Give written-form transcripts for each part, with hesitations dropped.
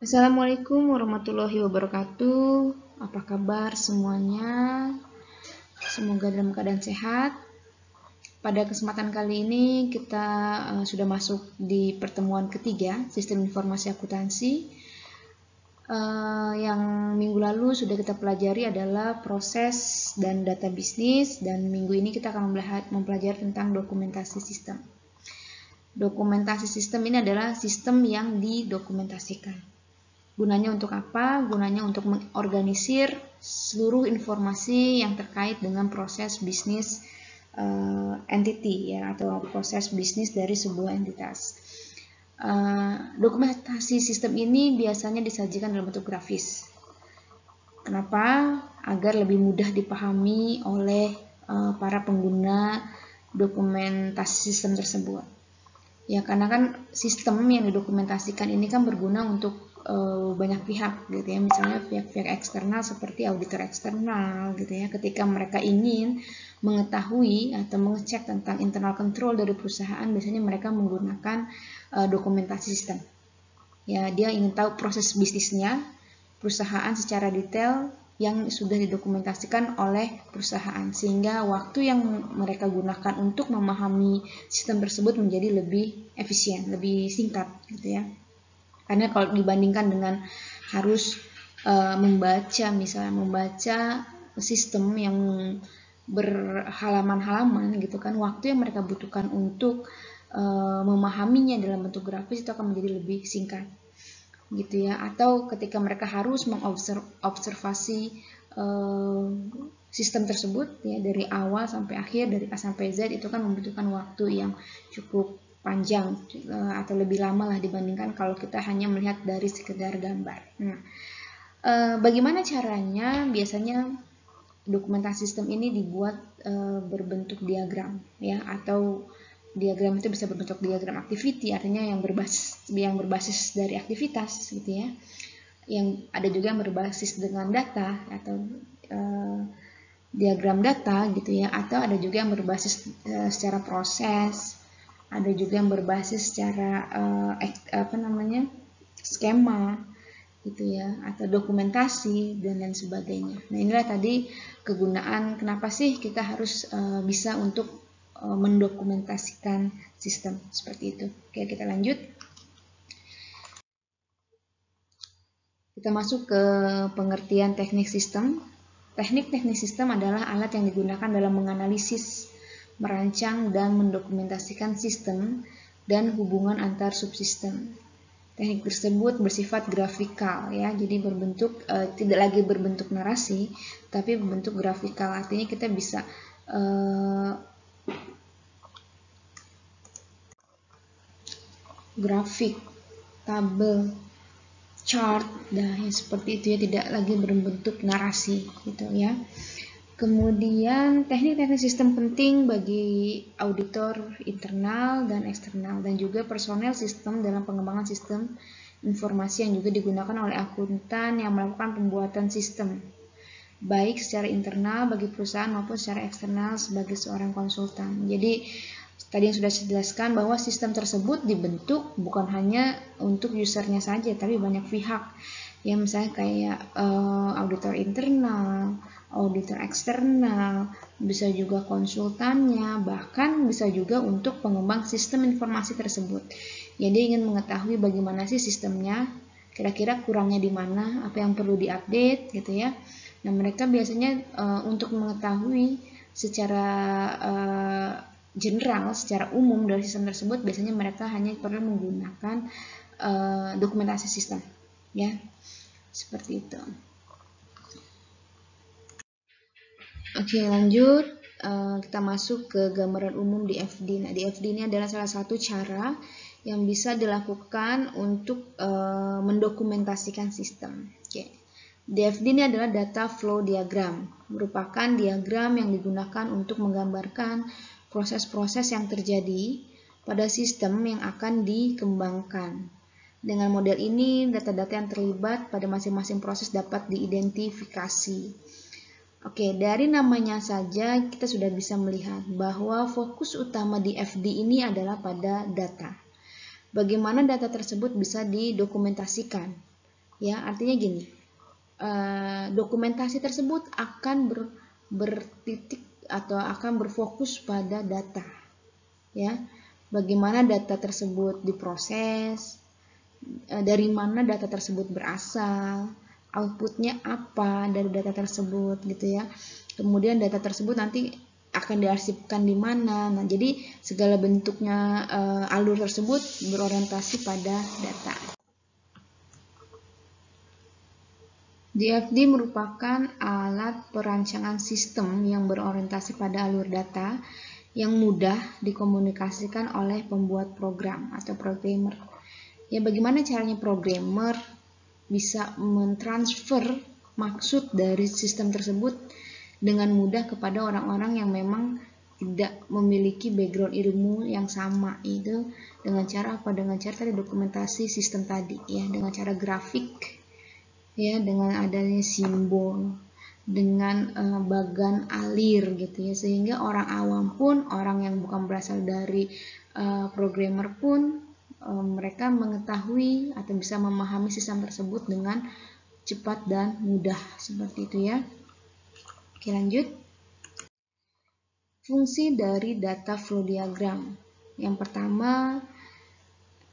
Assalamualaikum warahmatullahi wabarakatuh. Apa kabar semuanya? Semoga dalam keadaan sehat. Pada kesempatan kali ini kita sudah masuk di pertemuan ketiga Sistem Informasi Akuntansi. Yang minggu lalu sudah kita pelajari adalah proses dan data bisnis, dan minggu ini kita akan mempelajari tentang dokumentasi sistem. Dokumentasi sistem ini adalah sistem yang didokumentasikan. Gunanya untuk apa? Gunanya untuk mengorganisir seluruh informasi yang terkait dengan proses bisnis entity ya, atau proses bisnis dari sebuah entitas. Dokumentasi sistem ini biasanya disajikan dalam bentuk grafis. Kenapa? Agar lebih mudah dipahami oleh para pengguna dokumentasi sistem tersebut. Ya, karena kan sistem yang didokumentasikan ini kan berguna untuk banyak pihak gitu ya, misalnya pihak-pihak eksternal seperti auditor eksternal gitu ya, ketika mereka ingin mengetahui atau mengecek tentang internal control dari perusahaan, biasanya mereka menggunakan dokumentasi sistem. Ya, dia ingin tahu proses bisnisnya perusahaan secara detail yang sudah didokumentasikan oleh perusahaan, sehingga waktu yang mereka gunakan untuk memahami sistem tersebut menjadi lebih efisien, lebih singkat gitu ya. Karena kalau dibandingkan dengan harus membaca sistem yang berhalaman-halaman gitu kan, waktu yang mereka butuhkan untuk memahaminya dalam bentuk grafis itu akan menjadi lebih singkat gitu ya. Atau ketika mereka harus mengobservasi sistem tersebut ya dari awal sampai akhir, dari A sampai Z, itu kan membutuhkan waktu yang cukup panjang atau lebih lama lah dibandingkan kalau kita hanya melihat dari sekedar gambar. Nah, bagaimana caranya? Biasanya dokumentasi sistem ini dibuat berbentuk diagram ya, atau diagram itu bisa berbentuk diagram activity, artinya yang berbasis dari aktivitas gitu ya. Yang ada juga yang berbasis dengan data atau diagram data gitu ya, atau ada juga yang berbasis secara proses, ada juga yang berbasis secara skema gitu ya, atau dokumentasi dan lain sebagainya. Nah, inilah tadi kegunaan kenapa sih kita harus bisa untuk mendokumentasikan sistem seperti itu. Oke, kita lanjut. Kita masuk ke pengertian teknik sistem. Teknik sistem adalah alat yang digunakan dalam menganalisis, merancang, dan mendokumentasikan sistem dan hubungan antar subsistem. Teknik tersebut bersifat grafikal ya, jadi berbentuk tidak lagi berbentuk narasi, tapi berbentuk grafikal. Artinya kita bisa grafik, tabel, chart, ya seperti itu ya, tidak lagi berbentuk narasi gitu ya. Kemudian teknik-teknik sistem penting bagi auditor internal dan eksternal, dan juga personel sistem dalam pengembangan sistem informasi yang juga digunakan oleh akuntan yang melakukan pembuatan sistem, baik secara internal bagi perusahaan maupun secara eksternal sebagai seorang konsultan. Jadi tadi yang sudah saya jelaskan bahwa sistem tersebut dibentuk bukan hanya untuk usernya saja, tapi banyak pihak. Ya, misalnya kayak auditor internal, auditor eksternal, bisa juga konsultannya, bahkan bisa juga untuk pengembang sistem informasi tersebut. Jadi ingin mengetahui bagaimana sih sistemnya, kira-kira kurangnya di mana, apa yang perlu diupdate gitu ya. Nah, mereka biasanya untuk mengetahui secara general, secara umum dari sistem tersebut, biasanya mereka hanya perlu menggunakan dokumentasi sistem ya, seperti itu. Oke, lanjut. Kita masuk ke gambaran umum di DFD. Nah, DFD ini adalah salah satu cara yang bisa dilakukan untuk mendokumentasikan sistem. Oke. DFD ini adalah data flow diagram, merupakan diagram yang digunakan untuk menggambarkan proses-proses yang terjadi pada sistem yang akan dikembangkan. Dengan model ini, data-data yang terlibat pada masing-masing proses dapat diidentifikasi. Oke, dari namanya saja kita sudah bisa melihat bahwa fokus utama di FD ini adalah pada data. Bagaimana data tersebut bisa didokumentasikan? Ya, artinya gini, dokumentasi tersebut akan bertitik atau akan berfokus pada data. Ya, bagaimana data tersebut diproses, dari mana data tersebut berasal, outputnya apa dari data tersebut gitu ya. Kemudian data tersebut nanti akan diarsipkan di mana. Nah, jadi segala bentuknya alur tersebut berorientasi pada data. DFD merupakan alat perancangan sistem yang berorientasi pada alur data yang mudah dikomunikasikan oleh pembuat program atau programmer. Ya, bagaimana caranya programmer bisa mentransfer maksud dari sistem tersebut dengan mudah kepada orang-orang yang memang tidak memiliki background ilmu yang sama, itu dengan cara apa? Dengan cara tadi dokumentasi sistem tadi ya, dengan cara grafik ya, dengan adanya simbol, dengan bagan alir gitu ya, sehingga orang awam pun, orang yang bukan berasal dari programmer pun mereka mengetahui atau bisa memahami sistem tersebut dengan cepat dan mudah, seperti itu ya. Oke, lanjut. Fungsi dari data flow diagram. Yang pertama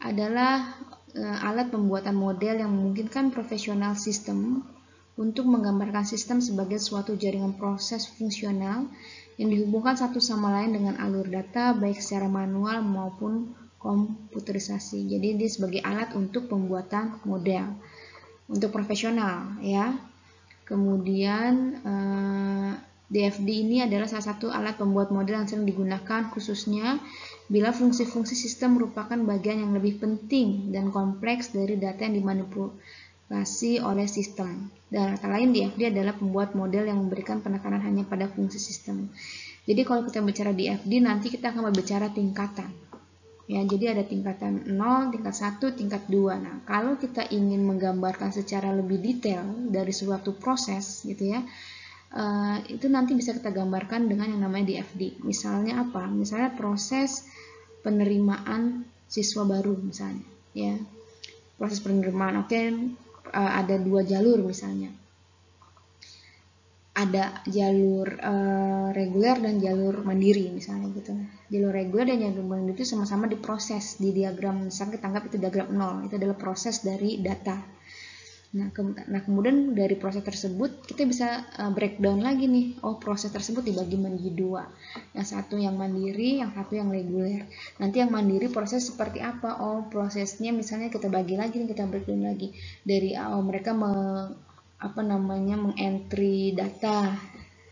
adalah alat pembuatan model yang memungkinkan profesional sistem untuk menggambarkan sistem sebagai suatu jaringan proses fungsional yang dihubungkan satu sama lain dengan alur data baik secara manual maupun komputerisasi. Jadi dia sebagai alat untuk pembuatan model untuk profesional ya. Kemudian DFD ini adalah salah satu alat pembuat model yang sering digunakan khususnya bila fungsi-fungsi sistem merupakan bagian yang lebih penting dan kompleks dari data yang dimanipulasi oleh sistem. Dan kata lain, DFD adalah pembuat model yang memberikan penekanan hanya pada fungsi sistem. Jadi kalau kita bicara DFD, nanti kita akan berbicara tingkatan. Ya, jadi ada tingkatan 0, tingkat 1, tingkat 2. Nah, kalau kita ingin menggambarkan secara lebih detail dari suatu proses gitu ya, itu nanti bisa kita gambarkan dengan yang namanya DFD. Misalnya apa? Misalnya proses penerimaan siswa baru misalnya, ya. Proses penerimaan, oke, ada 2 jalur misalnya. Ada jalur reguler dan jalur mandiri misalnya gitu. Jalur reguler dan jalur mandiri itu sama-sama diproses di diagram, misalnya kita anggap itu diagram 0, itu adalah proses dari data. Nah, kemudian dari proses tersebut kita bisa breakdown lagi nih. Oh, proses tersebut dibagi menjadi 2. Yang satu yang mandiri, yang satu yang reguler. Nanti yang mandiri proses seperti apa? Oh, prosesnya misalnya kita bagi lagi nih, kita breakdown lagi. Dari mereka mengentry data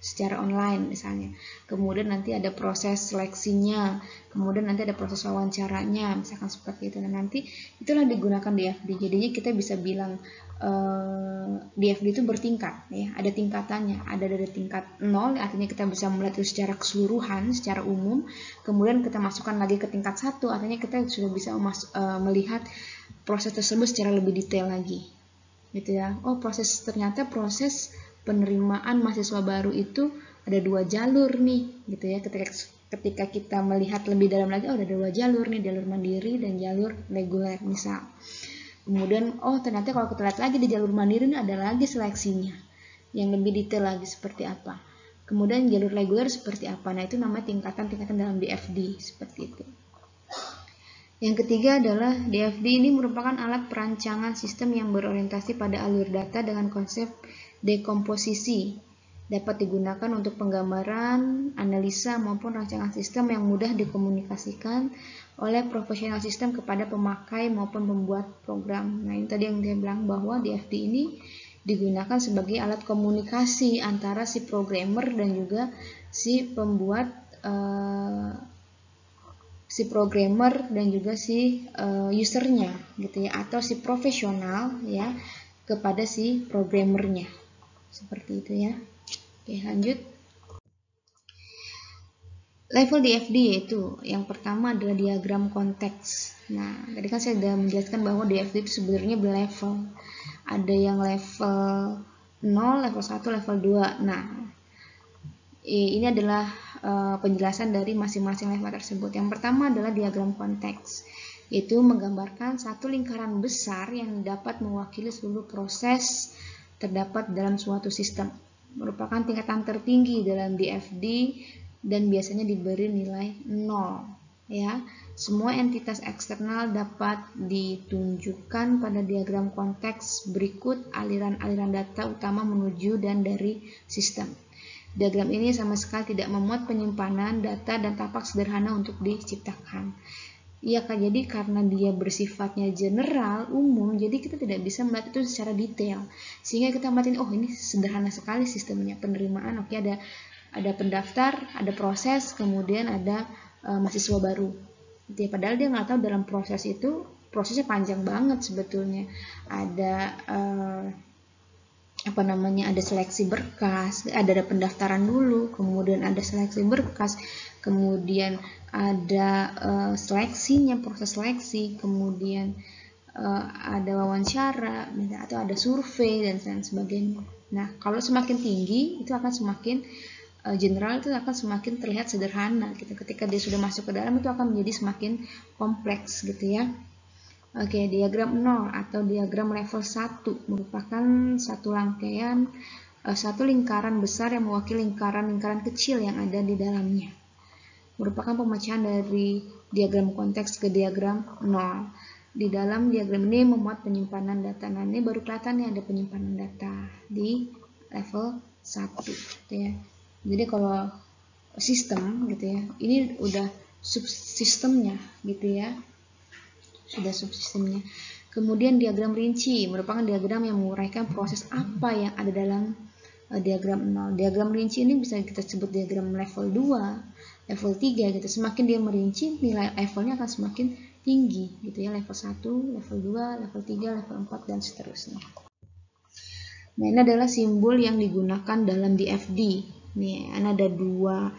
secara online misalnya. Kemudian nanti ada proses seleksinya, kemudian nanti ada proses wawancaranya, misalkan seperti itu. Nah, nanti itulah digunakan DFD. Jadinya kita bisa bilang DFD itu bertingkat ya, ada tingkatannya. Ada dari tingkat 0, artinya kita bisa melihat itu secara keseluruhan, secara umum. Kemudian kita masukkan lagi ke tingkat 1, artinya kita sudah bisa melihat proses tersebut secara lebih detail lagi. Gitu ya. Oh, ternyata proses penerimaan mahasiswa baru itu ada 2 jalur nih, gitu ya. Ketika kita melihat lebih dalam lagi, oh ada 2 jalur nih, jalur mandiri dan jalur reguler misal. Kemudian oh ternyata kalau kita lihat lagi di jalur mandiri ini ada lagi seleksinya yang lebih detail lagi seperti apa. Kemudian jalur reguler seperti apa. Nah, itu namanya tingkatan-tingkatan dalam DFD seperti itu. Yang ketiga adalah DFD ini merupakan alat perancangan sistem yang berorientasi pada alur data dengan konsep dekomposisi. Dapat digunakan untuk penggambaran, analisa, maupun rancangan sistem yang mudah dikomunikasikan oleh profesional sistem kepada pemakai maupun pembuat program. Nah, ini tadi yang dia bilang bahwa DFD ini digunakan sebagai alat komunikasi antara si programmer dan juga si pembuat si programmer dan juga si usernya gitu ya, atau si profesional ya kepada si programmernya, seperti itu ya. Oke, lanjut. Level DFD yaitu yang pertama adalah diagram konteks. Nah, tadi kan saya sudah menjelaskan bahwa DFD itu sebenarnya berlevel. Ada yang level 0, level 1, level 2. Nah, ini adalah penjelasan dari masing-masing level tersebut. Yang pertama adalah diagram konteks. yaitu menggambarkan satu lingkaran besar yang dapat mewakili seluruh proses terdapat dalam suatu sistem. Merupakan tingkatan tertinggi dalam DFD dan biasanya diberi nilai 0. Ya, semua entitas eksternal dapat ditunjukkan pada diagram konteks berikut aliran-aliran data utama menuju dan dari sistem. Diagram ini sama sekali tidak memuat penyimpanan data dan tampak sederhana untuk diciptakan. Iya Kak, jadi karena dia bersifatnya general, umum, jadi kita tidak bisa melihat itu secara detail. Sehingga kita melihat oh ini sederhana sekali sistemnya, penerimaan, oke, ada pendaftar, ada proses, kemudian ada mahasiswa baru. Jadi, padahal dia nggak tahu dalam proses itu, prosesnya panjang banget sebetulnya. Ada ada seleksi berkas, ada pendaftaran dulu, kemudian ada seleksi berkas, kemudian ada seleksinya, proses seleksi, kemudian ada wawancara atau ada survei dan sebagainya. Nah, kalau semakin tinggi itu akan semakin general, itu akan semakin terlihat sederhana gitu. Ketika dia sudah masuk ke dalam itu akan menjadi semakin kompleks gitu ya. Oke, diagram 0 atau diagram level 1 merupakan satu rangkaian satu lingkaran besar yang mewakili lingkaran-lingkaran kecil yang ada di dalamnya. Merupakan pemecahan dari diagram konteks ke diagram 0. Di dalam diagram ini memuat penyimpanan data. Nah, ini baru kelihatan nih ada penyimpanan data di level 1 gitu ya. Jadi kalau sistem gitu ya, ini udah subsistemnya gitu ya. Sudah subsistemnya. Kemudian diagram rinci merupakan diagram yang menguraikan proses apa yang ada dalam diagram 0. Diagram rinci ini bisa kita sebut diagram level 2, level 3 gitu. Semakin dia merinci, nilai levelnya akan semakin tinggi gitu ya, level 1, level 2, level 3, level 4 dan seterusnya. Nah, ini adalah simbol yang digunakan dalam DFD. Nih, ini ada dua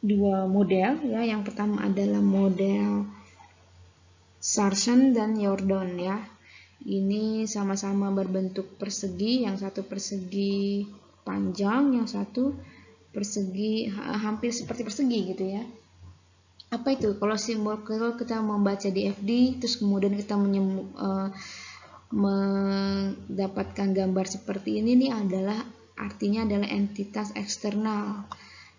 dua model ya. Yang pertama adalah model Sarson dan Jordan ya. Ini sama-sama berbentuk persegi, yang satu persegi panjang, yang satu persegi hampir seperti persegi gitu ya. Apa itu? Kalau simbol, kalau kita membaca DFD terus kemudian kita mendapatkan gambar seperti ini nih, artinya adalah entitas eksternal,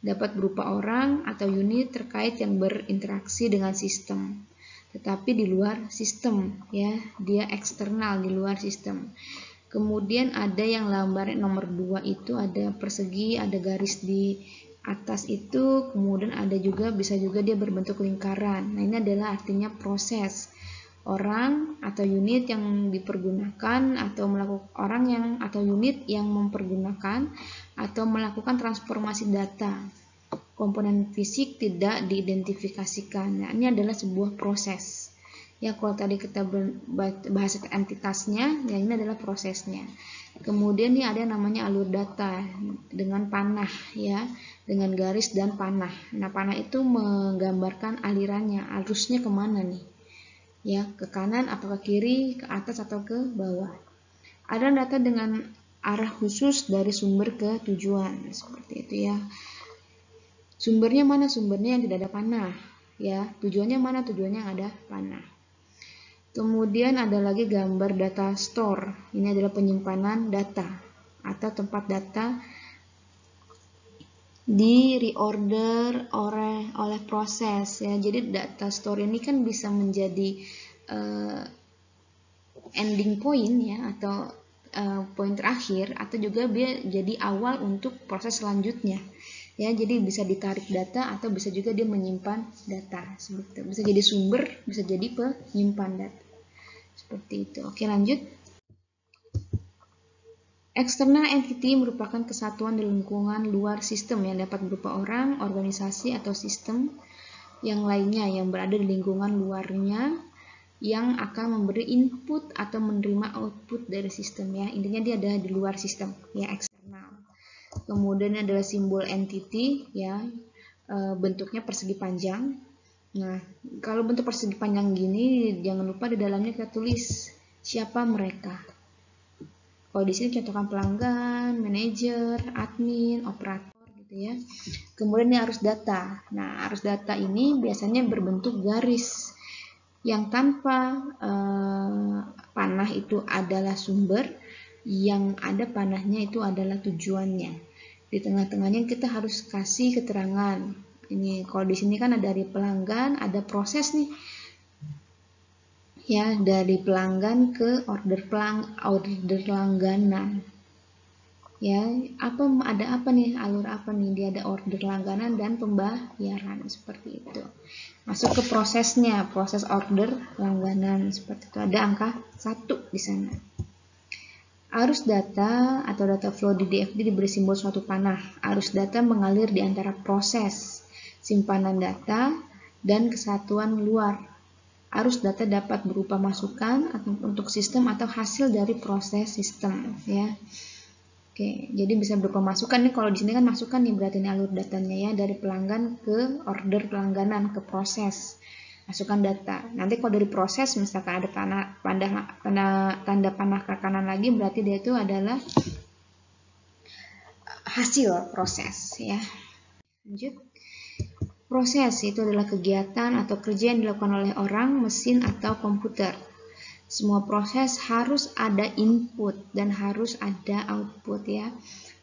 dapat berupa orang atau unit terkait yang berinteraksi dengan sistem, tetapi di luar sistem ya, dia eksternal di luar sistem. Kemudian ada yang lambar nomor 2 itu ada persegi, ada garis di atas itu, kemudian ada juga bisa juga dia berbentuk lingkaran. Nah, ini adalah artinya proses. Orang atau unit yang dipergunakan atau melakukan orang yang atau unit yang mempergunakan atau melakukan transformasi data. Komponen fisik tidak diidentifikasikan. Nah, ini adalah sebuah proses. Ya, kalau tadi kita bahas entitasnya, ya ini adalah prosesnya. Kemudian ini ada namanya alur data dengan panah ya, dengan garis dan panah. Nah, panah itu menggambarkan alirannya, arusnya kemana nih? Ya, ke kanan, apa ke kiri, ke atas atau ke bawah. Ada data dengan arah khusus dari sumber ke tujuan, seperti itu ya. Sumbernya mana? Sumbernya yang tidak ada panah ya. Tujuannya mana? Tujuannya yang ada panah. Kemudian ada lagi gambar data store. Ini adalah penyimpanan data atau tempat data di reorder oleh proses ya. Jadi data store ini kan bisa menjadi ending point ya, atau poin terakhir, atau juga dia jadi awal untuk proses selanjutnya ya. Jadi bisa ditarik data atau bisa juga dia menyimpan data seperti itu. Bisa jadi sumber, bisa jadi penyimpan data seperti itu. Oke, lanjut. External entity merupakan kesatuan di lingkungan luar sistem yang dapat berupa orang, organisasi, atau sistem yang lainnya yang berada di lingkungan luarnya yang akan memberi input atau menerima output dari sistem ya. Intinya dia ada di luar sistem ya, eksternal. Kemudian adalah simbol entity ya, bentuknya persegi panjang. Nah, kalau bentuk persegi panjang gini, jangan lupa di dalamnya kita tulis siapa mereka. Kalau di sini contohkan pelanggan, manajer, admin, operator gitu gitu ya. Kemudian ini arus data. Nah, arus data ini biasanya berbentuk garis yang tanpa panah itu adalah sumber, yang ada panahnya itu adalah tujuannya. Di tengah-tengahnya kita harus kasih keterangan. Ini kalau di sini kan ada dari pelanggan, ada proses nih. Ya, dari pelanggan ke order langganan. Ya, ada apa nih, alur apa nih? Dia ada order langganan dan pembayaran seperti itu. Masuk ke prosesnya, proses order langganan seperti itu. Ada angka 1 di sana. Arus data atau data flow di DFD diberi simbol suatu panah. Arus data mengalir di antara proses, simpanan data, dan kesatuan luar. Arus data dapat berupa masukan untuk sistem atau hasil dari proses sistem, ya. Oke, jadi bisa berupa masukan nih. Kalau di sini kan masukan nih, berarti ini alur datanya ya, dari pelanggan ke order pelangganan ke proses. Masukan data. Nanti kalau dari proses misalkan ada tanda panah ke kanan lagi, berarti dia itu adalah hasil proses ya. Lanjut. Proses itu adalah kegiatan atau kerja yang dilakukan oleh orang, mesin, atau komputer. Semua proses harus ada input dan harus ada output ya.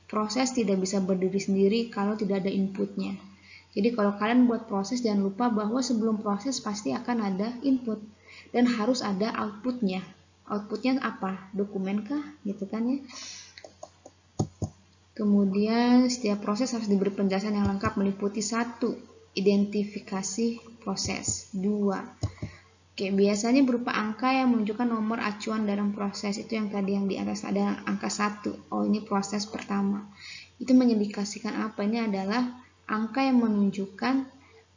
Proses tidak bisa berdiri sendiri kalau tidak ada inputnya. Jadi kalau kalian buat proses, jangan lupa bahwa sebelum proses pasti akan ada input dan harus ada outputnya. Outputnya apa? Dokumen kah? Gitu kan ya. Kemudian setiap proses harus diberi penjelasan yang lengkap meliputi 1. Identifikasi proses. 2. Oke, biasanya berupa angka yang menunjukkan nomor acuan dalam proses. Itu yang tadi yang di atas ada angka 1. Oh, ini proses pertama. Itu mengindikasikan apa? Ini adalah angka yang menunjukkan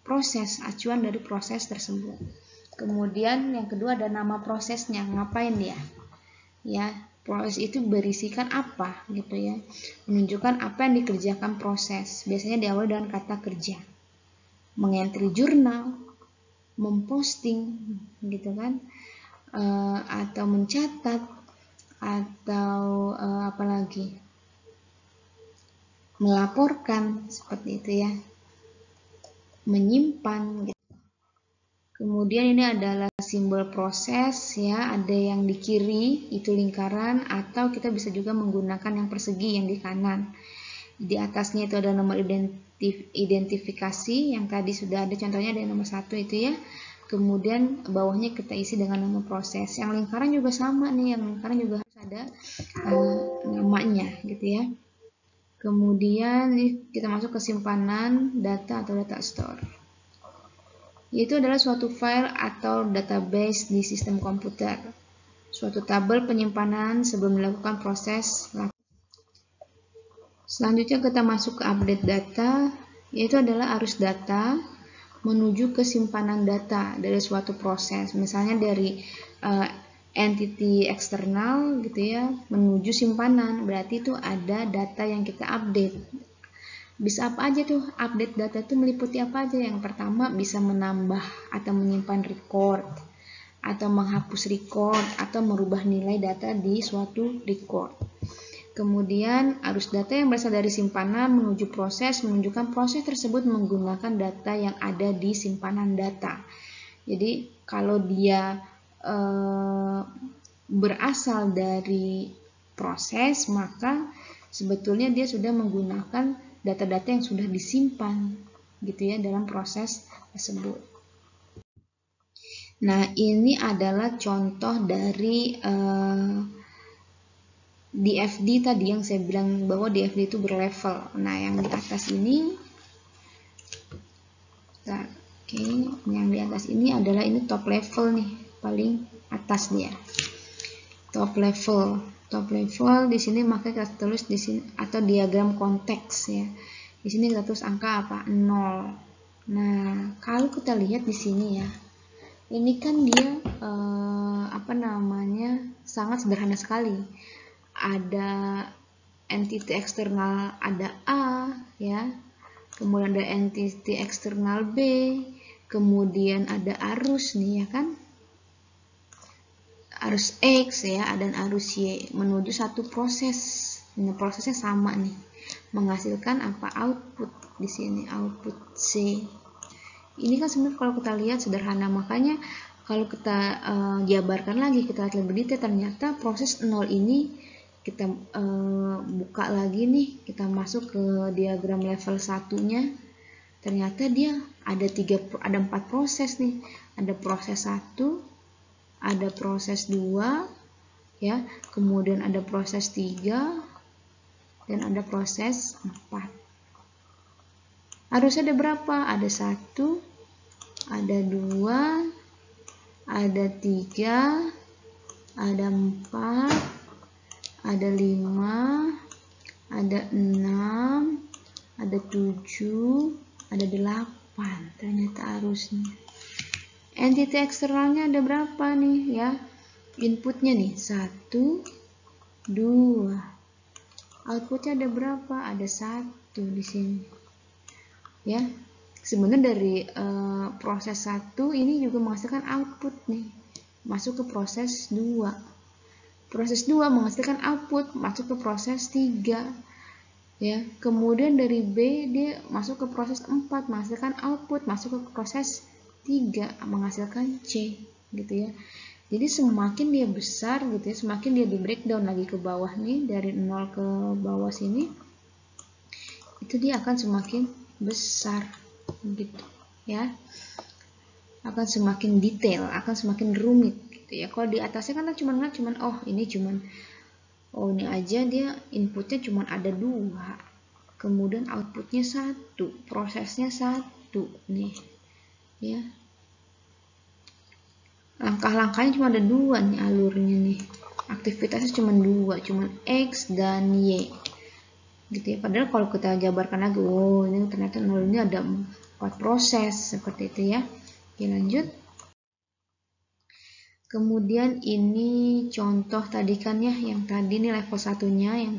proses, acuan dari proses tersebut. Kemudian yang kedua ada nama prosesnya. Ngapain dia? Ya, proses itu berisikan apa gitu ya. Menunjukkan apa yang dikerjakan proses. Biasanya diawali dengan kata kerja. Mengentry jurnal, memposting gitu kan, atau mencatat, atau apalagi melaporkan seperti itu ya, menyimpan gitu. Kemudian ini adalah simbol proses ya, ada yang di kiri itu lingkaran, atau kita bisa juga menggunakan yang persegi yang di kanan. Di atasnya itu ada nomor identifikasi yang tadi sudah ada contohnya, ada nomor 1 itu ya. Kemudian bawahnya kita isi dengan nama proses. Yang lingkaran juga sama nih, yang lingkaran juga harus ada namanya gitu ya. Kemudian kita masuk ke simpanan data atau data store. Yaitu adalah suatu file atau database di sistem komputer. Suatu tabel penyimpanan sebelum dilakukan proses. Selanjutnya kita masuk ke update data, yaitu adalah arus data menuju ke simpanan data dari suatu proses. Misalnya dari entity eksternal gitu ya, menuju simpanan, berarti itu ada data yang kita update. Bisa apa aja tuh update data itu meliputi apa aja? Yang pertama bisa menambah atau menyimpan record, atau menghapus record, atau merubah nilai data di suatu record. Kemudian arus data yang berasal dari simpanan menuju proses menunjukkan proses tersebut menggunakan data yang ada di simpanan data. Jadi kalau dia berasal dari proses, maka sebetulnya dia sudah menggunakan data-data yang sudah disimpan gitu ya dalam proses tersebut. Nah, ini adalah contoh dari DFD tadi yang saya bilang bahwa DFD itu berlevel. Nah, yang di atas ini, yang di atas ini adalah ini top level nih, paling atas dia. Top level di sini maka kita tulis di sini atau diagram konteks ya. Di sini kita tulis angka apa? 0. Nah, kalau kita lihat di sini ya, ini kan dia sangat sederhana sekali. Ada entity eksternal, ada A ya, kemudian ada entity eksternal B, kemudian ada arus nih ya kan, arus X ya, dan arus Y menuju satu proses. Ini prosesnya sama nih, menghasilkan apa? Output di sini, output C. Ini kan sebenarnya kalau kita lihat sederhana, makanya kalau kita jabarkan lagi, kita lihat lebih detail, ternyata proses 0 ini kita buka lagi nih, kita masuk ke diagram level 1-nya. Ternyata dia ada 4 proses nih. Ada proses 1, ada proses 2, ya, kemudian ada proses 3, dan ada proses 4. Harusnya ada berapa? Ada 1, ada 2, ada 3, ada 4, ada 5, ada 6, ada 7, ada 8. Ternyata harusnya. Entity eksternalnya ada berapa nih ya? Inputnya nih 1, 2. Outputnya ada berapa? Ada 1 di sini. Ya. Sebenarnya dari proses 1 ini juga menghasilkan output nih. Masuk ke proses 2. Proses 2 menghasilkan output, masuk ke proses 3. Ya, kemudian dari B dia masuk ke proses 4, menghasilkan output, masuk ke proses 3, menghasilkan C, gitu ya. Jadi semakin dia besar gitu ya, semakin dia di breakdown lagi ke bawah nih, dari 0 ke bawah sini, itu dia akan semakin besar gitu ya. Akan semakin detail, akan semakin rumit gitu ya. Kalau di atasnya kan cuman oh ini ini aja dia inputnya cuma ada 2, kemudian outputnya 1, prosesnya 1 nih ya. Langkah-langkahnya cuma ada 2 nih alurnya nih, aktivitasnya cuma 2, cuma X dan Y gitu ya. Padahal kalau kita jabarkan lagi, oh ini ternyata 0 ini ada 4 proses seperti itu ya. Oke, lanjut. Kemudian ini contoh tadi kan ya, yang tadi nih level 1-nya yang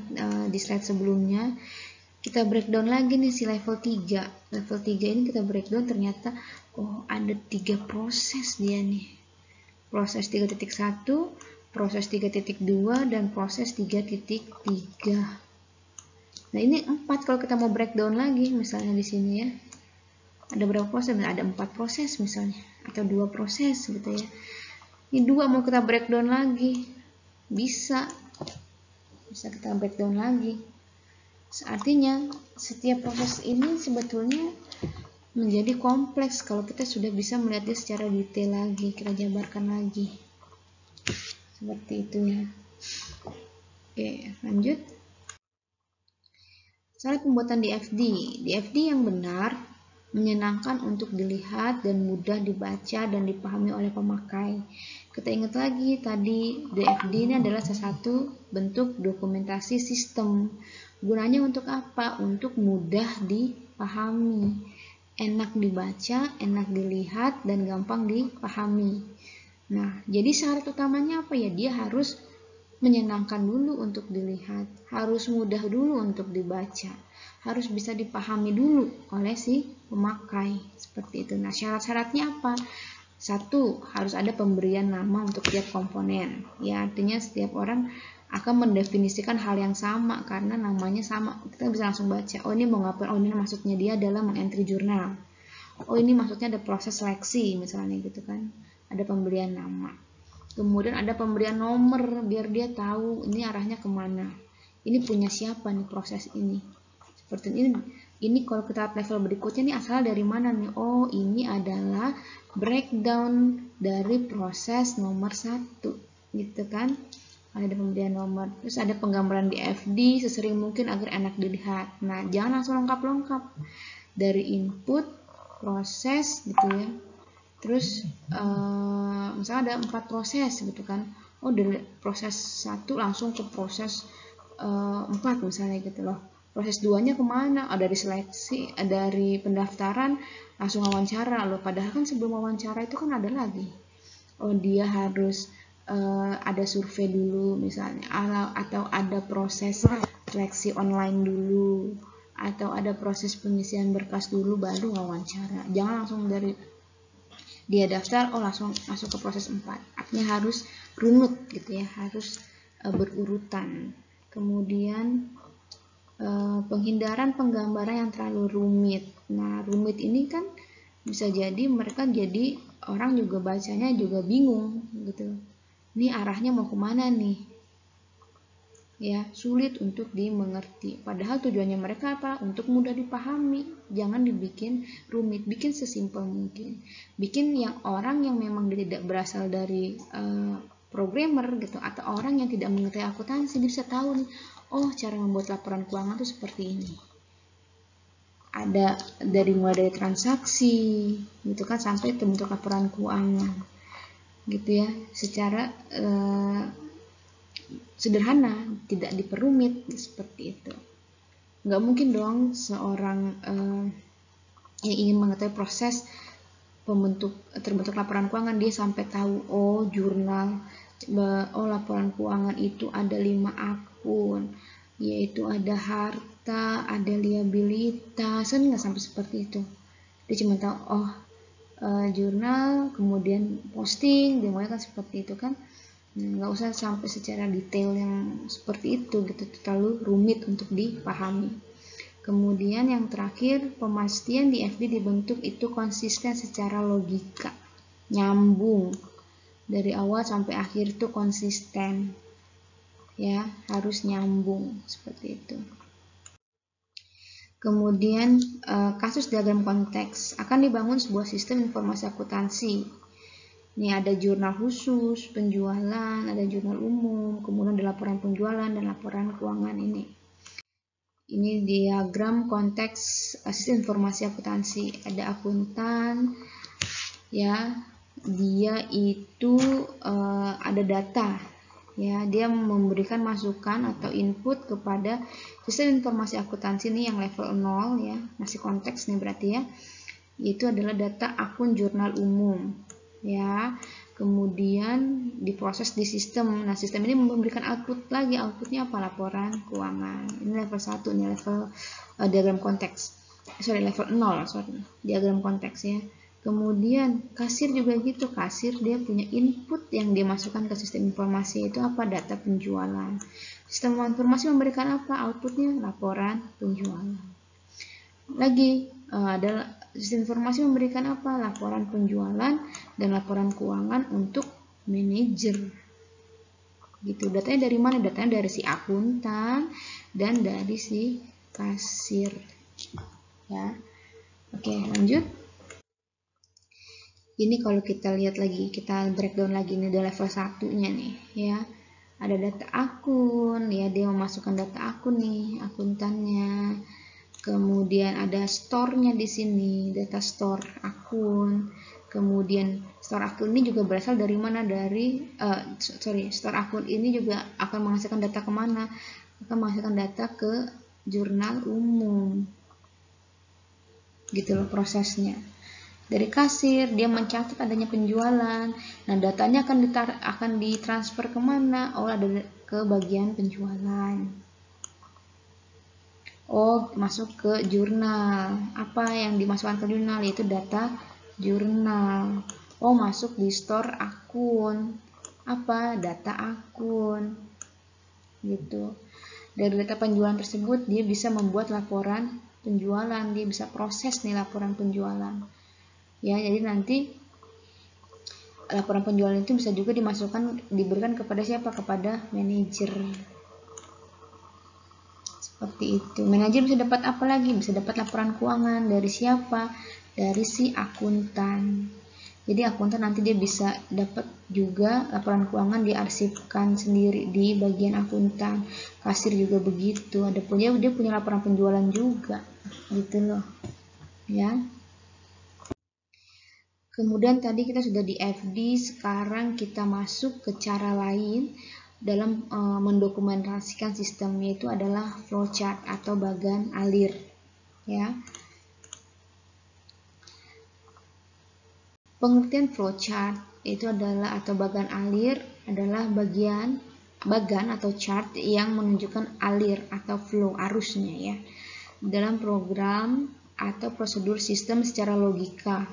di slide sebelumnya. Kita breakdown lagi nih si level 3. Level 3 ini kita breakdown, ternyata oh ada 3 proses dia nih. Proses 3.1, proses 3.2, dan proses 3.3. Nah, ini 4 kalau kita mau breakdown lagi misalnya di sini ya. Ada berapa proses? Ada 4 proses misalnya, atau 2 proses gitu ya. Ini 2 mau kita breakdown lagi, bisa kita breakdown lagi. Artinya setiap proses ini sebetulnya menjadi kompleks kalau kita sudah bisa melihatnya secara detail lagi, kita jabarkan lagi seperti itu ya. Oke, lanjut. Syarat pembuatan DFD. DFD yang benar, menyenangkan untuk dilihat dan mudah dibaca dan dipahami oleh pemakai. Kita ingat lagi tadi, DFD ini adalah salah satu bentuk dokumentasi sistem. Gunanya untuk apa? Untuk mudah dipahami, enak dibaca, enak dilihat, dan gampang dipahami. Nah, jadi syarat utamanya apa ya? Dia harus menyenangkan dulu untuk dilihat, harus mudah dulu untuk dibaca, harus bisa dipahami dulu oleh si pemakai. Seperti itu. Nah, syarat-syaratnya apa? 1, harus ada pemberian nama untuk tiap komponen. Ya, artinya setiap orang akan mendefinisikan hal yang sama karena namanya sama. Kita bisa langsung baca, oh ini mau ngapain, oh ini maksudnya dia adalah mengentry jurnal. Oh ini maksudnya ada proses seleksi misalnya gitu kan. Ada pemberian nama. Kemudian ada pemberian nomor biar dia tahu ini arahnya kemana. Ini punya siapa nih proses ini. Seperti ini. Ini kalau kita level berikutnya nih asal dari mana nih? Oh ini adalah breakdown dari proses nomor 1 gitu kan. Ada pemberian nomor, terus ada penggambaran DFD sesering mungkin agar enak dilihat. Nah, jangan langsung lengkap-lengkap dari input, proses gitu ya. Terus misalnya ada 4 proses gitu kan. Oh, dari proses 1 langsung ke proses 4 misalnya gitu loh. Proses 2-nya kemana? Oh, dari seleksi, dari pendaftaran langsung wawancara loh. Padahal kan sebelum wawancara itu kan ada lagi. Oh, dia harus ada survei dulu misalnya, atau ada proses seleksi online dulu, atau ada proses pengisian berkas dulu baru wawancara. Jangan langsung dari dia daftar oh langsung masuk ke proses 4. Artinya harus runut gitu ya, harus berurutan. Kemudian Penghindaran penggambaran yang terlalu rumit. Nah, rumit ini kan bisa jadi mereka jadi orang juga bacanya juga bingung gitu. Ini arahnya mau kemana nih? Ya, sulit untuk dimengerti. Padahal tujuannya mereka apa? Untuk mudah dipahami. Jangan dibikin rumit, bikin sesimpel mungkin. Bikin yang orang yang memang tidak berasal dari programmer gitu atau orang yang tidak mengerti akuntansi dia bisa tahu nih, oh cara membuat laporan keuangan itu seperti ini. Ada dari mulai dari transaksi gitu kan sampai bentuk laporan keuangan gitu ya, secara sederhana, tidak diperumit seperti itu. Nggak mungkin dong seorang yang ingin mengetahui proses terbentuk laporan keuangan dia sampai tahu oh jurnal, oh laporan keuangan itu ada 5 akun, yaitu ada harta, ada liabilitas, kan nggak sampai seperti itu. Dia cuma tahu oh jurnal, kemudian posting, dimulai kan seperti itu kan. Nggak usah sampai secara detail yang seperti itu gitu, terlalu rumit untuk dipahami. Kemudian yang terakhir, pemastian di FD dibentuk itu konsisten secara logika, nyambung dari awal sampai akhir itu konsisten, ya harus nyambung seperti itu. Kemudian kasus diagram konteks akan dibangun sebuah sistem informasi akuntansi. Ini ada jurnal khusus, penjualan, ada jurnal umum, kemudian ada laporan penjualan dan laporan keuangan ini. Ini diagram konteks sistem informasi akuntansi. Ada akuntan, ya, dia itu ada data, ya, dia memberikan masukan atau input kepada sistem informasi akuntansi ini yang level 0, ya, masih konteks nih berarti ya. Itu adalah data akun jurnal umum. Ya, kemudian diproses di sistem. Nah, sistem ini memberikan output lagi. Outputnya apa? Laporan keuangan. Ini level 1, ini level diagram konteks. Level 0, diagram konteks ya. Kemudian kasir juga gitu. Kasir dia punya input yang dia masukkan ke sistem informasi, itu apa? Data penjualan. Sistem informasi memberikan apa? Outputnya laporan penjualan. Lagi ada sistem informasi memberikan apa? Laporan penjualan dan laporan keuangan untuk manajer. Gitu. Datanya dari mana? Datanya dari si akuntan dan dari si kasir. Ya. Oke, lanjut. Ini kalau kita lihat lagi, kita breakdown lagi nih di level 1-nya nih, ya. Ada data akun, ya, dia memasukkan data akun nih, akuntannya. Kemudian ada store-nya di sini, data store akun. Kemudian store akun ini juga berasal dari mana? Store akun ini juga akan menghasilkan data kemana? Akan menghasilkan data ke jurnal umum. Gitu loh prosesnya. Dari kasir, dia mencatat adanya penjualan. Nah, datanya akan ditransfer kemana? Oh, ada ke bagian penjualan. Oh, masuk ke jurnal. Apa yang dimasukkan ke jurnal? Yaitu data jurnal. Oh, masuk di store akun. Apa? Data akun. Gitu. Dari data penjualan tersebut, dia bisa membuat laporan penjualan. Dia bisa proses nih laporan penjualan. Ya, jadi nanti laporan penjualan itu bisa juga diberikan kepada siapa? Kepada manajer. Seperti itu. Manajer bisa dapat apa lagi? Bisa dapat laporan keuangan dari siapa? Dari si akuntan. Jadi akuntan nanti dia bisa dapat juga laporan keuangan diarsipkan sendiri di bagian akuntan. Kasir juga begitu. Dia punya laporan penjualan juga. Gitu loh. Ya. Kemudian tadi kita sudah di FD, sekarang kita masuk ke cara lain dalam mendokumentasikan sistem, yaitu adalah flowchart atau bagan alir, ya. Pengertian flowchart itu adalah atau bagan alir adalah bagan atau chart yang menunjukkan alir atau flow arusnya ya dalam program atau prosedur sistem secara logika.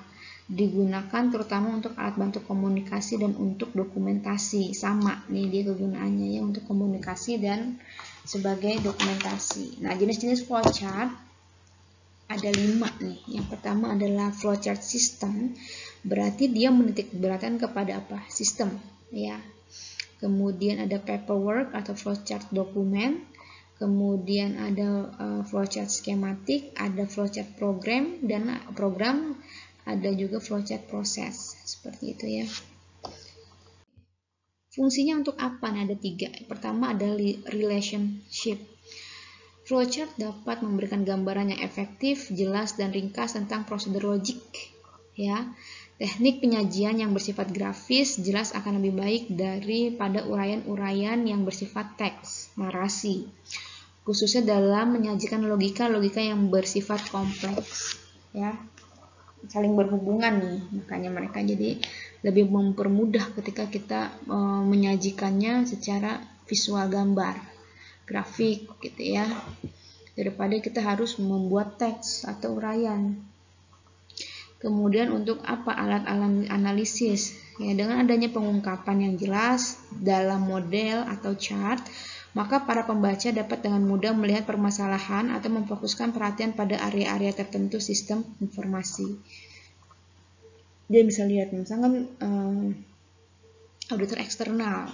digunakan terutama untuk alat bantu komunikasi dan untuk dokumentasi. Sama nih dia kegunaannya ya, untuk komunikasi dan sebagai dokumentasi. Nah, jenis-jenis flowchart ada 5 nih. Yang pertama adalah flowchart system, berarti dia menitik beratkan kepada apa? Sistem ya. Kemudian ada paperwork atau flowchart dokumen. Kemudian ada flowchart skematik, ada flowchart program, dan ada juga flowchart proses, seperti itu ya. Fungsinya untuk apa? Nah, ada 3. Pertama ada relationship. Flowchart dapat memberikan gambaran yang efektif, jelas, dan ringkas tentang prosedur logik. Ya, teknik penyajian yang bersifat grafis jelas akan lebih baik daripada uraian-uraian yang bersifat teks, narasi. Khususnya dalam menyajikan logika-logika yang bersifat kompleks. Ya, saling berhubungan nih, makanya mereka jadi lebih mempermudah ketika kita menyajikannya secara visual, gambar, grafik gitu ya, daripada kita harus membuat teks atau uraian. Kemudian untuk apa? Alat-alat analisis ya, dengan adanya pengungkapan yang jelas dalam model atau chart, maka para pembaca dapat dengan mudah melihat permasalahan atau memfokuskan perhatian pada area-area tertentu sistem informasi. Dia bisa lihat misalkan auditor eksternal,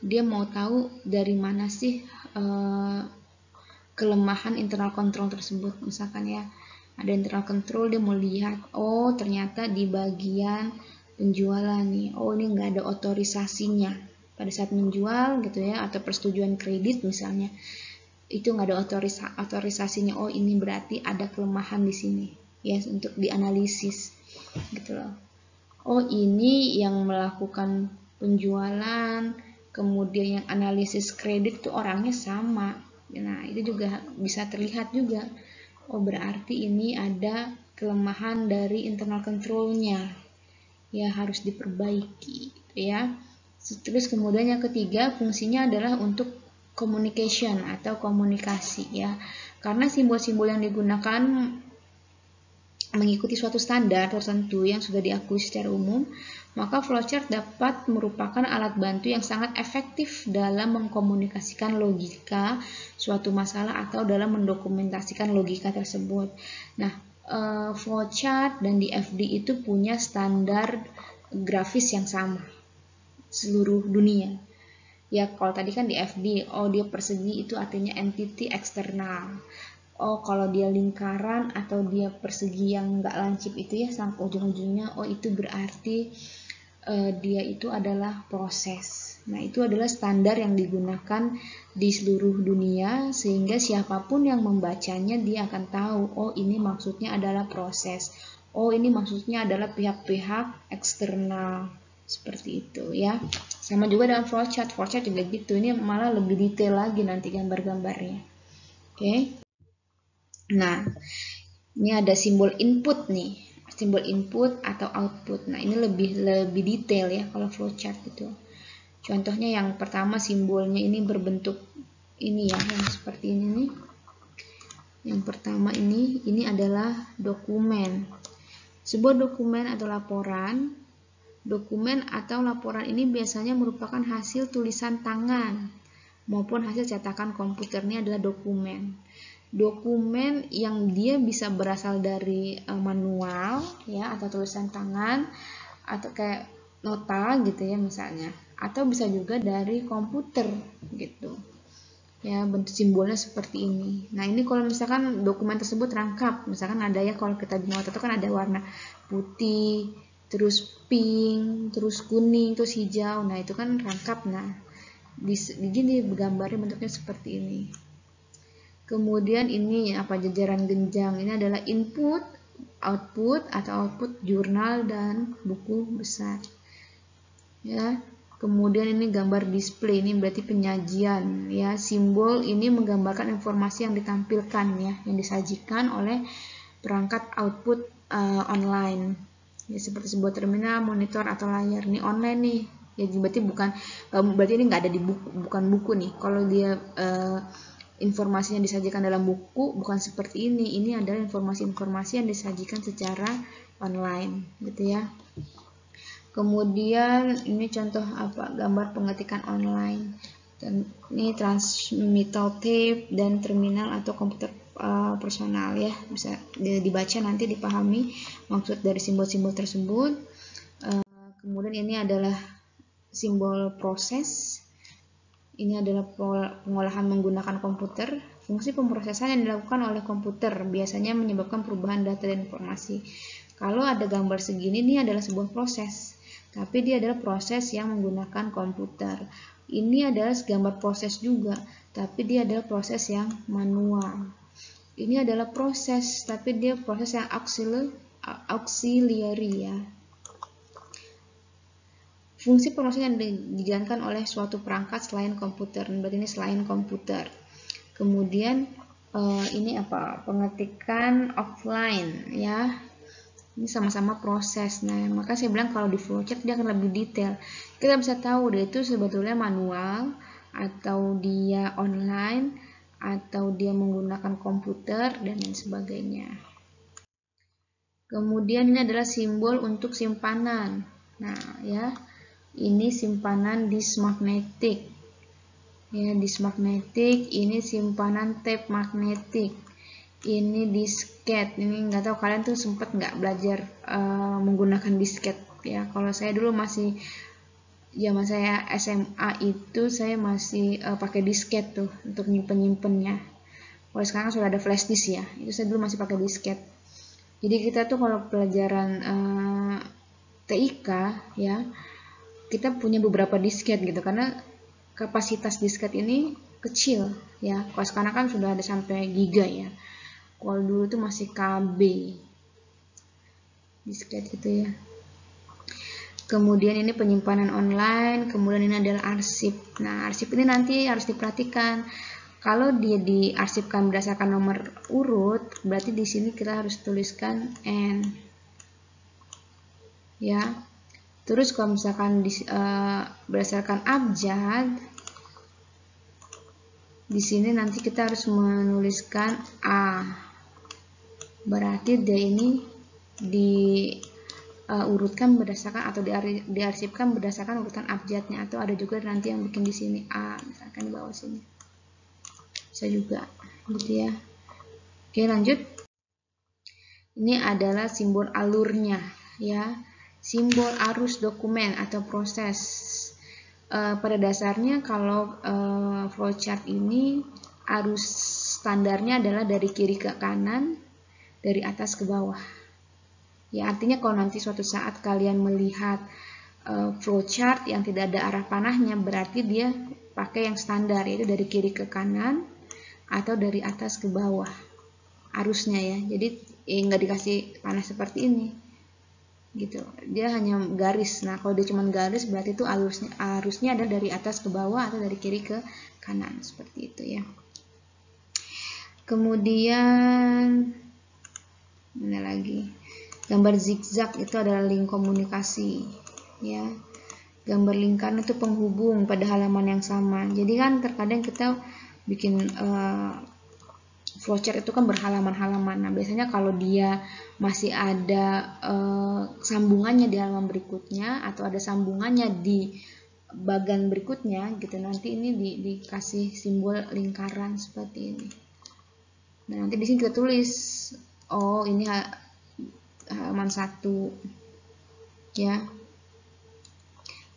dia mau tahu dari mana sih kelemahan internal control tersebut. Misalkan ya, ada internal control, dia mau lihat, oh ternyata di bagian penjualan nih, oh ini nggak ada otorisasinya pada saat menjual gitu ya, atau persetujuan kredit misalnya, itu nggak ada otorisasinya, oh ini berarti ada kelemahan di sini ya, untuk dianalisis gitu loh. Oh ini yang melakukan penjualan, kemudian yang analisis kredit itu orangnya sama. Nah itu juga bisa terlihat juga. Oh berarti ini ada kelemahan dari internal controlnya, ya harus diperbaiki gitu ya. Terus kemudian yang ketiga fungsinya adalah untuk communication atau komunikasi ya. Karena simbol-simbol yang digunakan mengikuti suatu standar tertentu yang sudah diakui secara umum, maka flowchart dapat merupakan alat bantu yang sangat efektif dalam mengkomunikasikan logika suatu masalah atau dalam mendokumentasikan logika tersebut. Nah, flowchart dan DFD itu punya standar grafis yang sama seluruh dunia. Ya, kalau tadi kan DFD, oh dia persegi itu artinya entity eksternal. Oh kalau dia lingkaran atau dia persegi yang enggak lancip itu ya sampai ujung-ujungnya, oh itu berarti dia itu adalah proses. Nah itu adalah standar yang digunakan di seluruh dunia, sehingga siapapun yang membacanya dia akan tahu, oh ini maksudnya adalah proses, oh ini maksudnya adalah pihak-pihak eksternal, seperti itu ya. Sama juga dengan flowchart juga gitu, ini malah lebih detail lagi nanti gambar-gambarnya. Oke. Nah, ini ada simbol input nih, simbol input atau output. Nah, ini lebih detail ya kalau flowchart itu. Contohnya yang pertama simbolnya ini berbentuk ini ya, yang seperti ini nih. Yang pertama ini adalah dokumen. Sebuah dokumen atau laporan. Dokumen atau laporan ini biasanya merupakan hasil tulisan tangan maupun hasil cetakan komputer. Ini adalah dokumen. Dokumen yang dia bisa berasal dari manual ya, atau tulisan tangan, atau kayak nota gitu ya misalnya, atau bisa juga dari komputer gitu ya, bentuk simbolnya seperti ini. Nah ini kalau misalkan dokumen tersebut rangkap, misalkan ada ya, kalau kita di nota itu kan ada warna putih, terus pink, terus kuning, terus hijau, nah itu kan rangkap. Nah di gini gambarnya bentuknya seperti ini. Kemudian ini apa, jajaran genjang, ini adalah input, output atau output jurnal dan buku besar. Ya. Kemudian ini gambar display, ini berarti penyajian ya. Simbol ini menggambarkan informasi yang ditampilkan ya, yang disajikan oleh perangkat output online. Ya seperti sebuah terminal, monitor atau layar. Ini online nih. Ya berarti ini nggak ada di buku, bukan buku nih. Kalau dia informasinya disajikan dalam buku, bukan seperti ini. Ini adalah informasi-informasi yang disajikan secara online, gitu ya. Kemudian ini contoh apa? Gambar pengetikan online. Dan ini transmittal tape dan terminal atau komputer personal ya, bisa dibaca nanti, dipahami maksud dari simbol-simbol tersebut. Kemudian ini adalah simbol proses. Ini adalah pengolahan menggunakan komputer. Fungsi pemrosesan yang dilakukan oleh komputer biasanya menyebabkan perubahan data dan informasi. Kalau ada gambar segini, ini adalah sebuah proses, tapi dia adalah proses yang menggunakan komputer. Ini adalah gambar proses juga, tapi dia adalah proses yang manual. Ini adalah proses, tapi dia proses yang auxiliary ya. Fungsi proses yang dijalankan oleh suatu perangkat selain komputer, berarti ini selain komputer. Kemudian ini apa? Pengetikan offline ya. Ini sama-sama proses. Nah, maka saya bilang kalau di flowchart dia akan lebih detail. Kita bisa tahu dia itu sebetulnya manual atau dia online atau dia menggunakan komputer dan lain sebagainya. Kemudian ini adalah simbol untuk simpanan. Nah, ya. Ini simpanan disk magnetik. Ya, disk magnetik, ini simpanan tape magnetik. Ini disket. Ini nggak tahu kalian tuh sempat nggak belajar menggunakan disket ya. Kalau saya dulu masih zaman saya SMA itu saya masih pakai disket tuh untuk nyimpen-nyimpennya. Kalau sekarang sudah ada flash disk ya, itu saya dulu masih pakai disket. Jadi kita tuh kalau pelajaran TIK ya, kita punya beberapa disket gitu, karena kapasitas disket ini kecil ya. Kalau sekarang kan sudah ada sampai giga ya. Kalau dulu tuh masih KB disket gitu ya. Kemudian ini penyimpanan online, kemudian ini adalah arsip. Nah, arsip ini nanti harus diperhatikan. Kalau dia diarsipkan berdasarkan nomor urut, berarti di sini kita harus tuliskan N. Ya. Terus kalau misalkan berdasarkan abjad, di sini nanti kita harus menuliskan A. Berarti dia ini diurutkan berdasarkan atau diarsipkan berdasarkan urutan abjadnya, atau ada juga nanti yang bikin di sini A, misalkan di bawah sini. Bisa juga, gitu ya. Oke, lanjut. Ini adalah simbol alurnya, ya. Simbol arus dokumen atau proses. Pada dasarnya kalau flowchart ini arus standarnya adalah dari kiri ke kanan, dari atas ke bawah. Ya, artinya kalau nanti suatu saat kalian melihat flowchart yang tidak ada arah panahnya, berarti dia pakai yang standar, yaitu dari kiri ke kanan atau dari atas ke bawah arusnya ya. Jadi nggak dikasih panah seperti ini gitu, dia hanya garis. Nah, kalau dia cuma garis berarti itu arusnya ada dari atas ke bawah atau dari kiri ke kanan, seperti itu ya. Kemudian mana lagi? Gambar zigzag itu adalah link komunikasi ya. Gambar lingkaran itu penghubung pada halaman yang sama. Jadi kan terkadang kita bikin flowchart itu kan berhalaman-halaman. Nah, biasanya kalau dia masih ada sambungannya di halaman berikutnya atau ada sambungannya di bagian berikutnya gitu, nanti ini dikasih simbol lingkaran seperti ini. Nah, nanti di sini kita tulis, oh ini halaman 1 ya.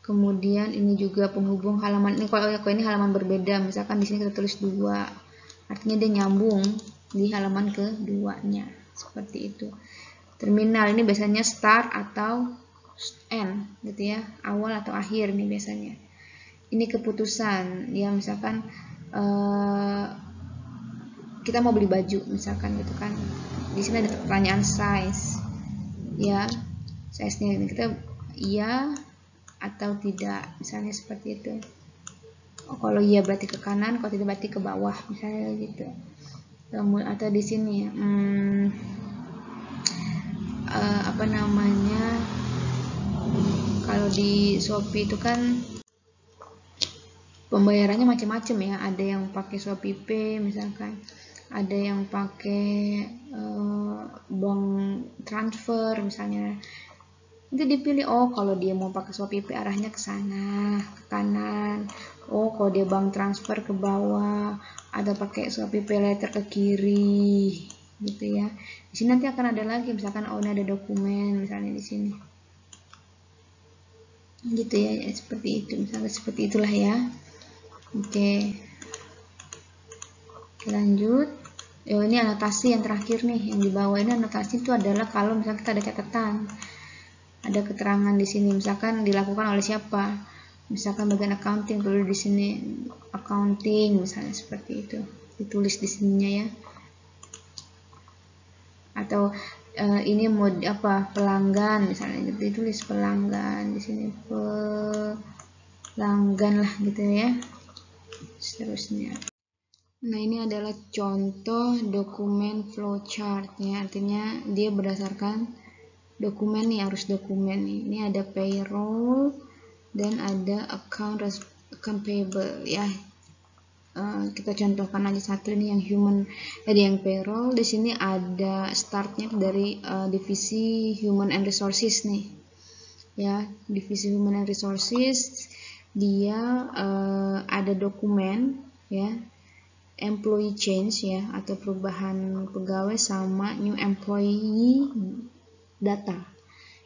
Kemudian ini juga penghubung halaman ini. Kalau ini halaman berbeda, misalkan di sini kita tulis 2. Artinya dia nyambung di halaman keduanya, seperti itu. Terminal ini biasanya start atau end gitu ya, awal atau akhir nih biasanya. Ini keputusan, ya misalkan kita mau beli baju misalkan gitu kan. Di sini ada pertanyaan size, ya size-nya ini kita iya atau tidak, misalnya seperti itu. Oh, kalau iya berarti ke kanan, kalau tidak berarti ke bawah, misalnya gitu. Atau di sini ya, apa namanya? Kalau di Shopee itu kan Pembayarannya macam-macam ya, ada yang pakai ShopeePay misalkan, ada yang pakai bank transfer misalnya. Nanti dipilih, oh kalau dia mau pakai ShopeePay arahnya ke sana, ke kanan. Oh kalau dia bank transfer ke bawah, atau pakai ShopeePay Later ke kiri, gitu ya. Di sini nanti akan ada lagi, misalkan oh ini ada dokumen misalnya di sini, gitu ya, seperti itu, misalnya seperti itulah ya. Oke, lanjut. Ini anotasi yang terakhir nih, yang di bawah ini anotasi itu adalah kalau misalnya kita ada catatan, ada keterangan di sini, misalkan dilakukan oleh siapa, misalkan bagian accounting, perlu di sini accounting misalnya, seperti itu ditulis di sininya ya. Atau ini mode apa, pelanggan misalnya, ditulis pelanggan di sini, pelanggan lah gitu ya, seterusnya. Nah, ini adalah contoh dokumen flowchart ya, artinya dia berdasarkan dokumen nih, harus dokumen nih. Ini ada payroll dan ada account payable ya. Kita contohkan aja satu ini yang yang payroll. Di sini ada startnya dari divisi human and resources nih ya, divisi human and resources. Dia ada dokumen ya, employee change ya, atau perubahan pegawai, sama new employee data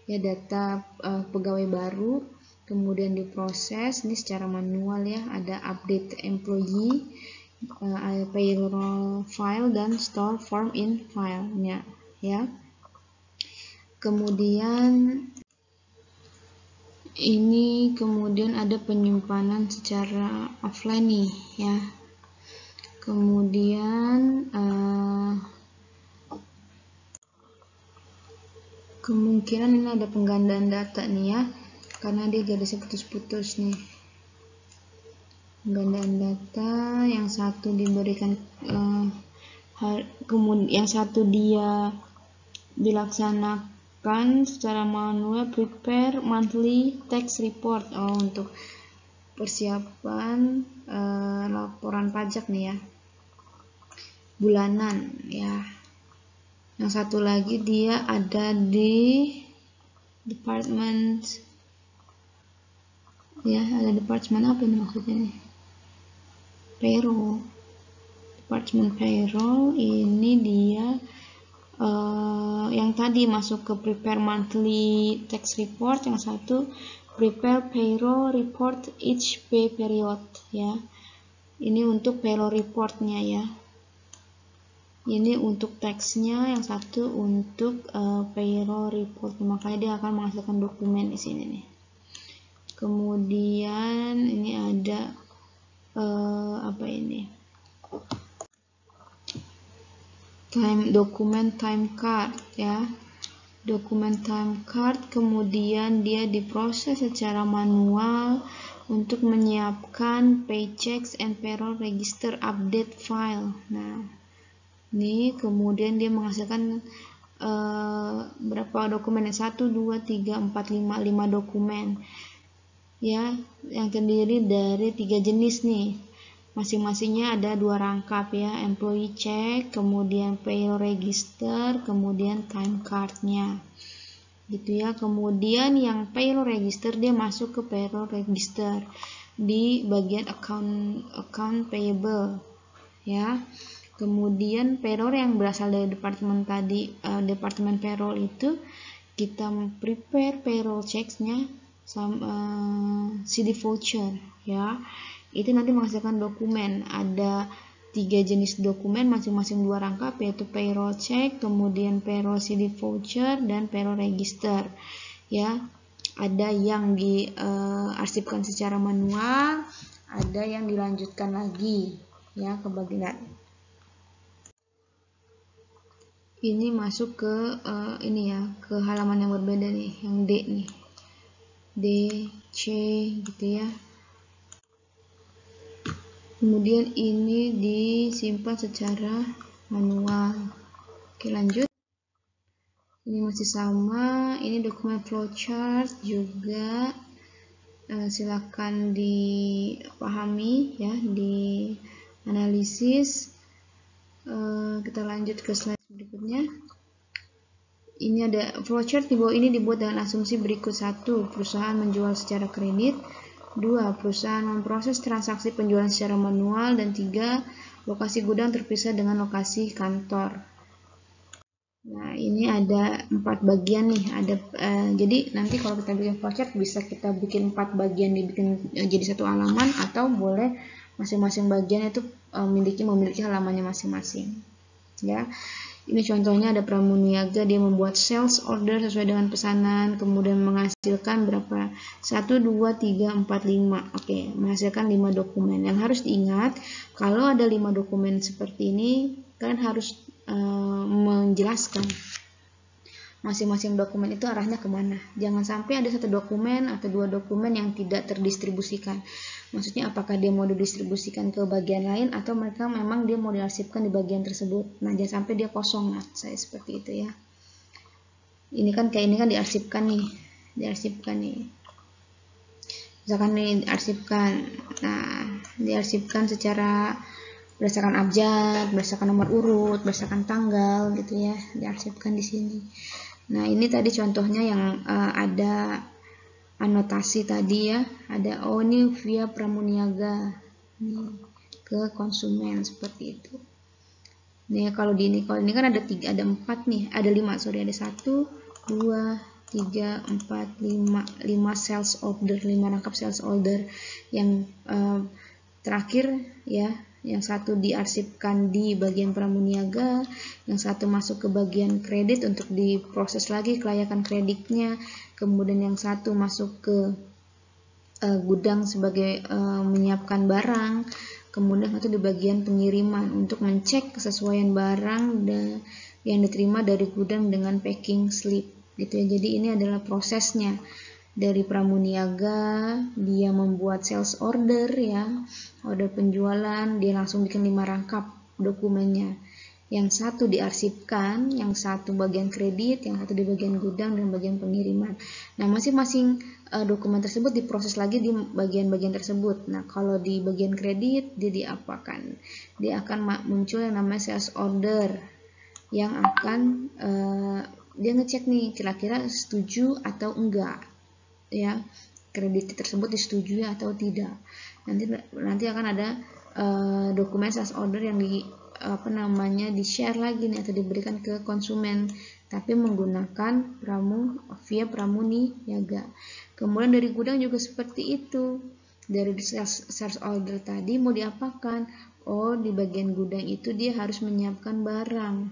ya, data pegawai baru, kemudian diproses ini secara manual ya, ada update employee, payroll file, dan store form in filenya ya. Kemudian ini kemudian ada penyimpanan secara offline nih ya. Kemudian kemungkinan ini ada penggandaan data nih ya, karena dia jadi putus-putus nih. Penggandaan data, yang satu diberikan kemudian yang satu dia dilaksanakan secara manual, prepare monthly tax report, untuk persiapan laporan pajak nih ya, bulanan ya. Yang satu lagi dia ada di department ya, ada departemen apa nih maksudnya nih, payroll, departemen payroll. Ini dia yang tadi masuk ke prepare monthly tax report, yang satu prepare payroll report each pay period ya. Ini untuk payroll reportnya ya, ini untuk teksnya, yang satu untuk payroll report, makanya dia akan menghasilkan dokumen di sini nih. Kemudian ini ada apa ini, dokumen time card ya, dokumen time card. Kemudian dia diproses secara manual untuk menyiapkan paychecks and payroll register update file. Nah, ini kemudian dia menghasilkan berapa dokumen? 1, 2, 3, 4, 5 dokumen ya, yang terdiri dari 3 jenis nih, masing-masingnya ada 2 rangkap ya, employee check, kemudian payroll register, kemudian time cardnya gitu ya. Kemudian yang payroll register dia masuk ke payroll register di bagian account payable ya. Kemudian payroll yang berasal dari departemen tadi, departemen payroll itu kita prepare payroll checksnya sama CD voucher ya. Itu nanti menghasilkan dokumen, ada 3 jenis dokumen, masing-masing 2 rangkap, yaitu payroll check, kemudian payroll CD voucher, dan payroll register ya. Ada yang diarsipkan secara manual, ada yang dilanjutkan lagi ya ke bagian ini, masuk ke ini ya, ke halaman yang berbeda nih, yang D nih, D, C gitu ya. Kemudian ini disimpan secara manual. Oke, lanjut. Ini masih sama, ini dokumen flowchart juga, silakan dipahami dipahami ya di analisis. Kita lanjut ke slide berikutnya. Ini ada flowchart di bawah ini dibuat dengan asumsi berikut: 1. Perusahaan menjual secara kredit. 2. Perusahaan memproses transaksi penjualan secara manual. Dan 3. Lokasi gudang terpisah dengan lokasi kantor. Nah, ini ada 4 bagian nih. Jadi nanti kalau kita bikin flowchart bisa kita bikin 4 bagian dibikin jadi satu halaman, atau boleh masing-masing bagian itu memiliki halamannya masing-masing. Ya. Ini contohnya ada pramuniaga, dia membuat sales order sesuai dengan pesanan, kemudian menghasilkan berapa? 1, 2, 3, 4, 5. Oke, menghasilkan 5 dokumen. Yang harus diingat, kalau ada 5 dokumen seperti ini, kalian harus menjelaskan masing-masing dokumen itu arahnya kemana. Jangan sampai ada 1 dokumen atau 2 dokumen yang tidak terdistribusikan. Maksudnya apakah dia mau didistribusikan ke bagian lain, atau mereka memang dia mau diarsipkan di bagian tersebut. Nah, jangan sampai dia kosong, saya seperti itu ya. Ini kan diarsipkan nih. Misalkan ini diarsipkan. Nah, diarsipkan secara berdasarkan abjad, berdasarkan nomor urut, berdasarkan tanggal gitu ya, diarsipkan di sini. Nah, ini tadi contohnya yang ada anotasi tadi ya, ada ini via pramuniaga nih, ke konsumen seperti itu. Nih kalau ini kan ada 4 nih, ada 5 sorry, ada 1, 2, 3, 4, 5 sales order, 5 rangkap sales order. Yang terakhir ya, yang 1 diarsipkan di bagian pramuniaga, yang 1 masuk ke bagian kredit untuk diproses lagi kelayakan kreditnya, kemudian yang 1 masuk ke gudang sebagai menyiapkan barang, kemudian 1 di bagian pengiriman untuk mencek kesesuaian barang yang diterima dari gudang dengan packing slip gitu ya. Jadi ini adalah prosesnya. Dari pramuniaga dia membuat sales order ya, order penjualan, dia langsung bikin 5 rangkap dokumennya. Yang 1 diarsipkan, yang 1 bagian kredit, yang 1 di bagian gudang dan bagian pengiriman. Nah, masing-masing dokumen tersebut diproses lagi di bagian-bagian tersebut. Nah, kalau di bagian kredit dia diapakan? Dia akan muncul yang namanya sales order yang akan dia ngecek nih kira-kira setuju atau enggak ya, kredit tersebut disetujui atau tidak. Nanti akan ada dokumen sales order yang di share lagi nih, atau diberikan ke konsumen, tapi menggunakan via pramuniaga. Kemudian dari gudang juga seperti itu. Dari sales order tadi mau diapakan? Oh, di bagian gudang itu dia harus menyiapkan barang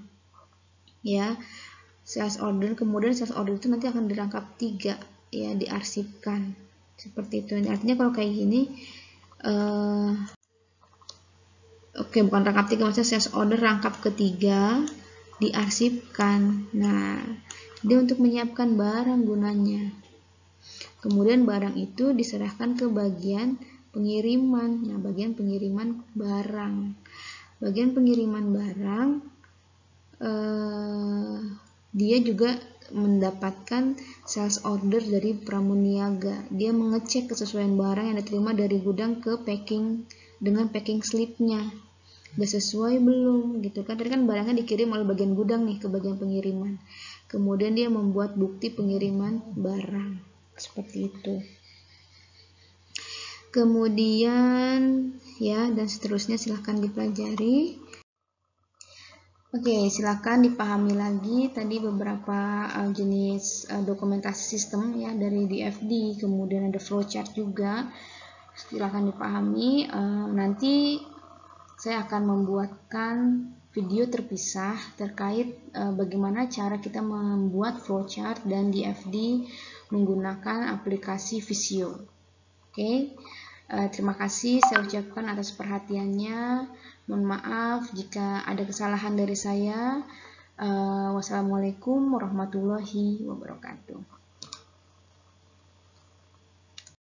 ya, sales order. Kemudian sales order itu nanti akan dirangkap 3 ya, diarsipkan seperti itu. Artinya kalau kayak gini bukan rangkap 3, maksudnya sales order rangkap ketiga diarsipkan. Nah, dia untuk menyiapkan barang gunanya. Kemudian barang itu diserahkan ke bagian pengiriman. Nah, bagian pengiriman barang. Bagian pengiriman barang dia juga mendapatkan sales order dari pramuniaga. Dia mengecek kesesuaian barang yang diterima dari gudang ke packing dengan packing slipnya. Udah sesuai belum gitu kan? Tadi kan barangnya dikirim oleh bagian gudang nih ke bagian pengiriman. Kemudian dia membuat bukti pengiriman barang. Seperti itu. Kemudian ya, dan seterusnya silahkan dipelajari. Oke, silakan dipahami lagi tadi beberapa jenis dokumentasi sistem ya dari DFD, kemudian ada flowchart juga. Silakan dipahami. Nanti saya akan membuatkan video terpisah terkait bagaimana cara kita membuat flowchart dan DFD menggunakan aplikasi Visio. Oke. Terima kasih saya ucapkan atas perhatiannya. Mohon maaf jika ada kesalahan dari saya. Wassalamualaikum warahmatullahi wabarakatuh.